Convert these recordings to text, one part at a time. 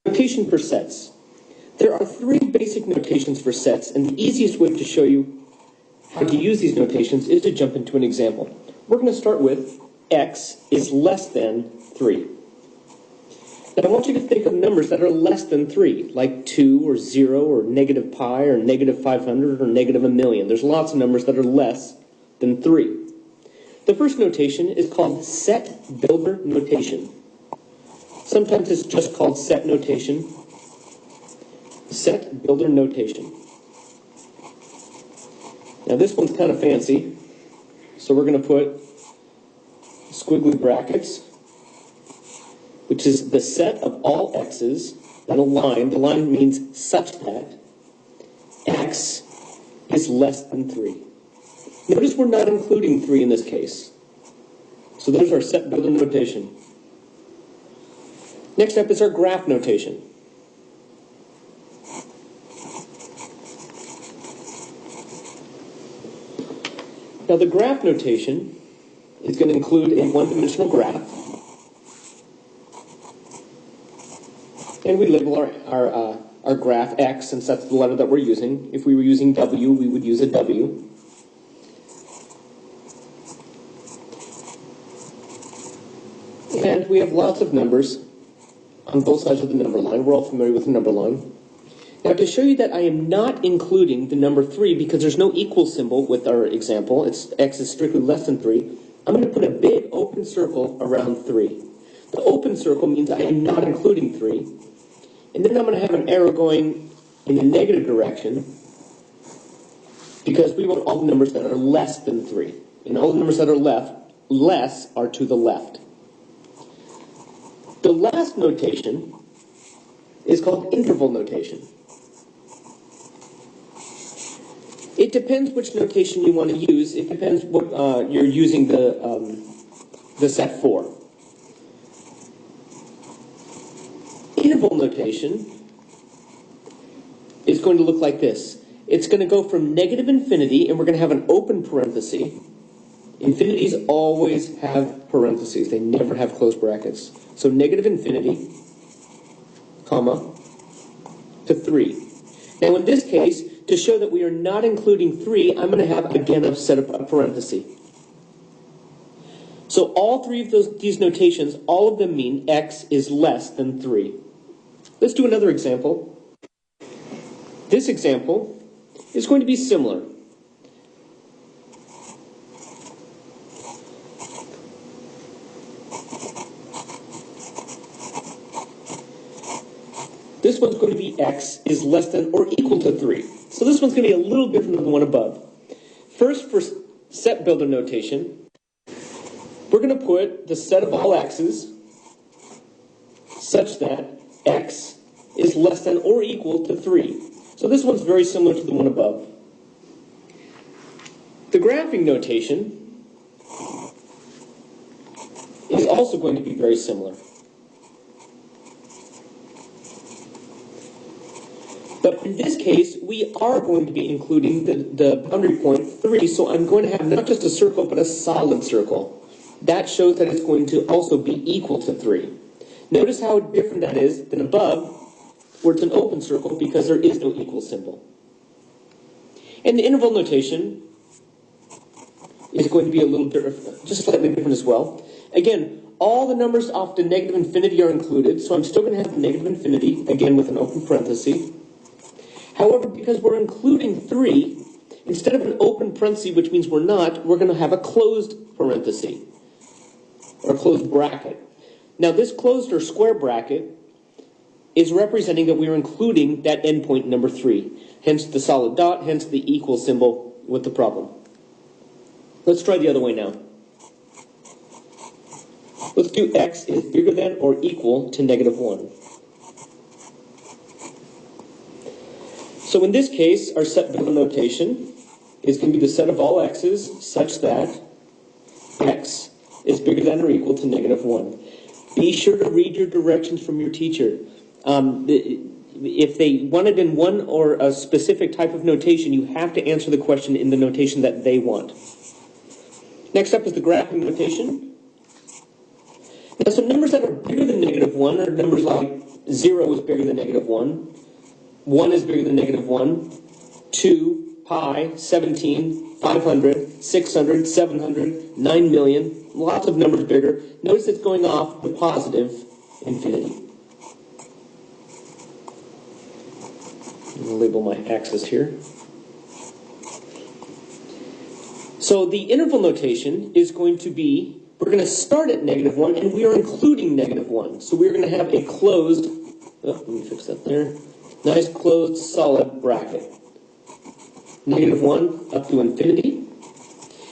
Notation for sets. There are three basic notations for sets, and the easiest way to show you how to use these notations is to jump into an example. We're going to start with x is less than 3. Now I want you to think of numbers that are less than 3, like 2 or 0 or negative pi or negative 500 or negative 1,000,000. There's lots of numbers that are less than 3. The first notation is called Setbuilder notation. Sometimes it's just called set notation. Setbuilder notation. Now this one's kind of fancy, so we're going to put squiggly brackets, which is the set of all x's, and a line. The line means such that x is less than 3. Notice we're not including 3 in this case. So there's our Setbuilder notation. Next up is our graph notation. Now the graph notation is going to include a one-dimensional graph. And we label our graph x, since that's the letter that we're using. If we were using w, we would use a w. And we have lots of numbers on both sides of the number line. We're all familiar with the number line. Now to show you that I am not including the number 3 because there's no equal symbol with our example, x is strictly less than 3, I'm going to put a big open circle around 3. The open circle means I am not including 3. And then I'm going to have an arrow going in the negative direction because we want all the numbers that are less than 3. And all the numbers that are less are to the left. The last notation is called interval notation. It depends which notation you want to use. It depends what you're using the set for. Interval notation is going to look like this. It's going to go from negative infinity, and we're going to have an open parenthesis. Infinities always have parentheses. They never have closed brackets. So negative infinity, comma, to 3. Now in this case, to show that we are not including 3, I'm going to have, again, a set of a parenthesis. So all three of these notations, all of them mean x is less than 3. Let's do another example. This example is going to be similar. This one's going to be x is less than or equal to 3. So this one's going to be a little different than the one above. First, for Setbuilder notation, we're going to put the set of all x's such that x is less than or equal to 3. So this one's very similar to the one above. The graphing notation is also going to be very similar. But in this case, we are going to be including the boundary point 3, so I'm going to have not just a circle, but a solid circle. That shows that it's going to also be equal to 3. Notice how different that is than above, where it's an open circle because there is no equal symbol. And the interval notation is going to be a little different, just slightly different as well. Again, all the numbers off to negative infinity are included, so I'm still going to have the negative infinity, again with an open parenthesis. However, because we're including 3, instead of an open parenthesis, which means we're not, we're going to have a closed parenthesis, or a closed bracket. Now this closed or square bracket is representing that we're including that endpoint number 3. Hence the solid dot, hence the equal symbol with the problem. Let's try the other way now. Let's do x is bigger than or equal to negative 1. So in this case, our Setbuilder notation is going to be the set of all x's such that x is bigger than or equal to negative 1. Be sure to read your directions from your teacher. If they want it in one or a specific type of notation, you have to answer the question in the notation that they want. Next up is the graphing notation. Now some numbers that are bigger than negative 1 are numbers like 0 is bigger than negative 1. 1 is bigger than negative 1. 2, pi, 17, 500, 600, 700, 9 million. Lots of numbers bigger. Notice it's going off to positive infinity. I'll label my axis here. So the interval notation is going to be, we're going to start at negative 1, and we are including negative 1. So we're going to have a closed, let me fix that there, nice closed solid bracket. Negative 1 up to infinity.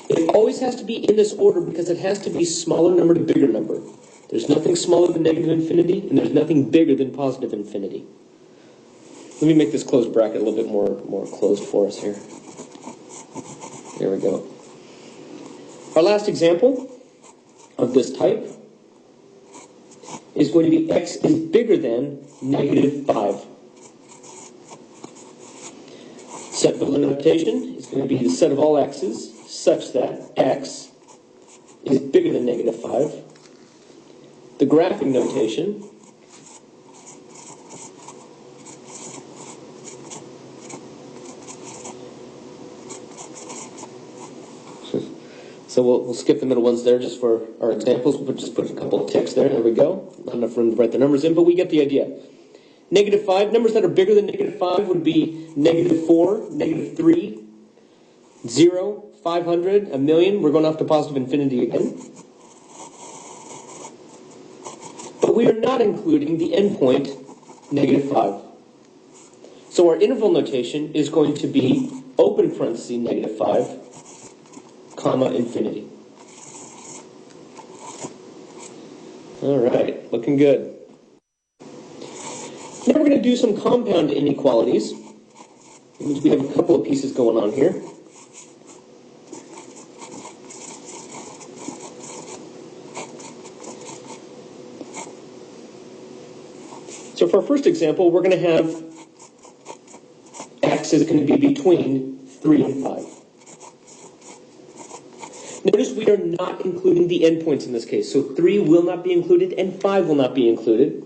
It always has to be in this order because it has to be smaller number to bigger number. There's nothing smaller than negative infinity, and there's nothing bigger than positive infinity. Let me make this closed bracket a little bit more closed for us here. There we go. Our last example of this type is going to be x is bigger than negative 5. Setbuilder notation is going to be the set of all x's such that x is bigger than negative 5. The graphing notation so we'll skip the middle ones there just for our examples. We'll just put a couple of ticks there. There we go. Not enough room to write the numbers in, but we get the idea. Negative 5, numbers that are bigger than negative 5 would be negative 4, negative 3, 0, 500, a million. We're going off to positive infinity again. But we are not including the endpoint, negative 5. So our interval notation is going to be open parenthesis, negative 5, comma, infinity. All right, looking good. Now we're going to do some compound inequalities. It means we have a couple of pieces going on here. So for our first example, we're going to have x is going to be between 3 and 5. Notice we are not including the endpoints in this case. So 3 will not be included and 5 will not be included.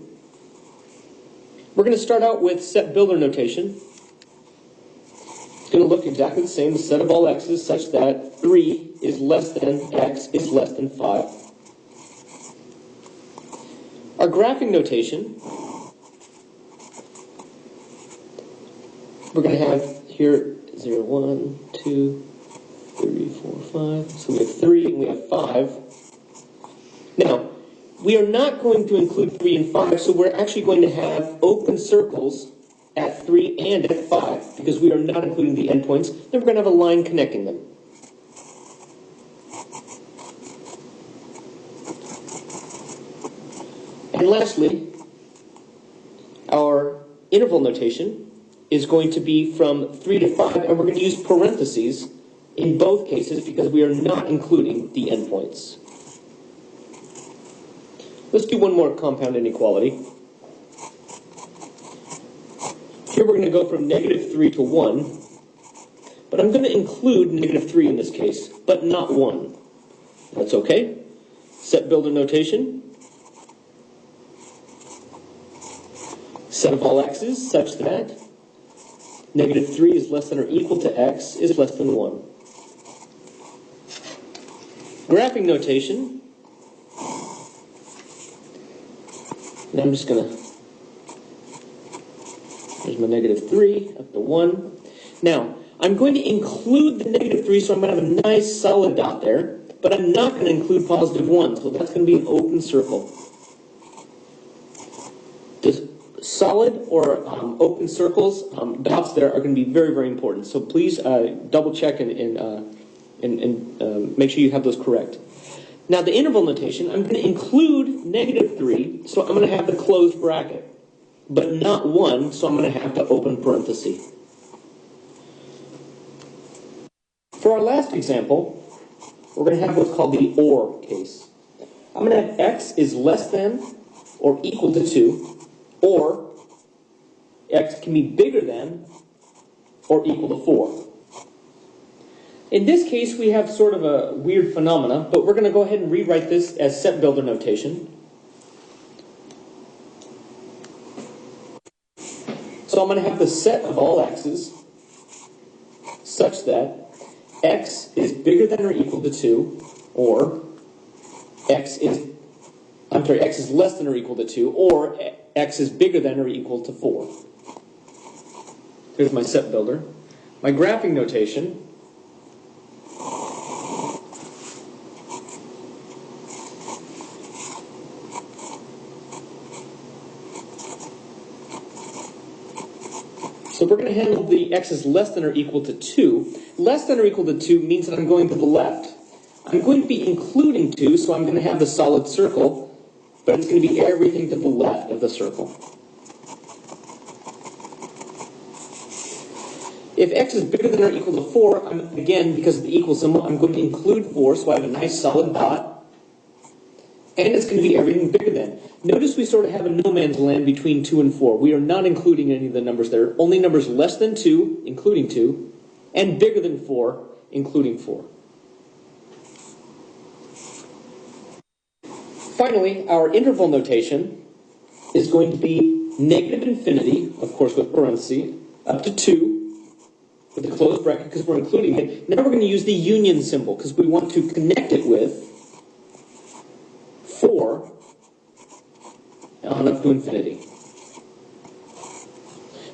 We're going to start out with Setbuilder notation. It's going to look exactly the same, the set of all x's such that 3 is less than x is less than 5. Our graphing notation, we're going to have here 0, 1, 2, 3, 4, 5. So we have 3 and we have 5. Now, we are not going to include 3 and 5, so we're actually going to have open circles at 3 and at 5, because we are not including the endpoints. Then we're going to have a line connecting them. And lastly, our interval notation is going to be from 3 to 5, and we're going to use parentheses in both cases because we are not including the endpoints. Let's do one more compound inequality. Here we're going to go from negative 3 to 1, but I'm going to include negative 3 in this case, but not 1. That's okay. Setbuilder notation. Set of all x's such that negative 3 is less than or equal to x is less than 1. Graphing notation. And I'm just going to, there's my negative 3 up to 1. Now, I'm going to include the negative 3, so I'm going to have a nice solid dot there, but I'm not going to include positive 1, so that's going to be an open circle. The solid or open circles, dots there are going to be very, very important. So please double check and make sure you have those correct. Now the interval notation, I'm going to include negative 3, so I'm going to have the closed bracket, but not 1, so I'm going to have to open parenthesis. For our last example, we're going to have what's called the OR case. I'm going to have x is less than or equal to 2, or x can be bigger than or equal to 4. In this case, we have sort of a weird phenomena, but we're going to go ahead and rewrite this as Setbuilder notation. So I'm going to have the set of all x's such that x is bigger than or equal to 2, or x is less than or equal to 2, or x is bigger than or equal to 4. Here's my set builder. My graphing notation so we're going to handle the x is less than or equal to 2. Less than or equal to 2 means that I'm going to the left. I'm going to be including 2, so I'm going to have the solid circle, but it's going to be everything to the left of the circle. If x is bigger than or equal to 4, again, because of the equal symbol, I'm going to include 4, so I have a nice solid dot. And it's going to be everything bigger than. Notice we sort of have a no man's land between 2 and 4. We are not including any of the numbers there. Only numbers less than 2, including 2, and bigger than 4, including 4. Finally, our interval notation is going to be negative infinity, of course with parentheses, up to 2, with a closed bracket because we're including it. Now we're going to use the union symbol because we want to connect it with 4 on up to infinity.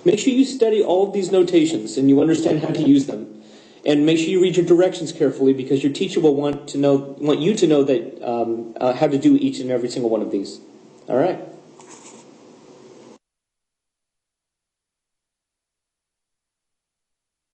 Make sure you study all of these notations and you understand how to use them. And make sure you read your directions carefully because your teacher will want you to know that how to do each and every single one of these. All right.